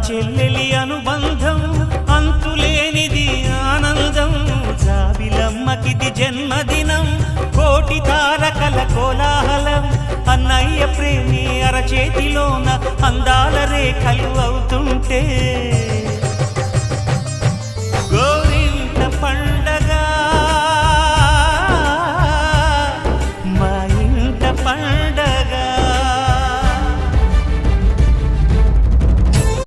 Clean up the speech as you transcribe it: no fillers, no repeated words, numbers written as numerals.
చెల్లెలి అనుబంధం అంతులేనిది ఆనందం జాబిలమ్మకిది జన్మదినం కోటి తారకల కోలాహలం అన్నయ్య ప్రేమి అరచేతిలోన అందాల రేఖలు అవుతాయి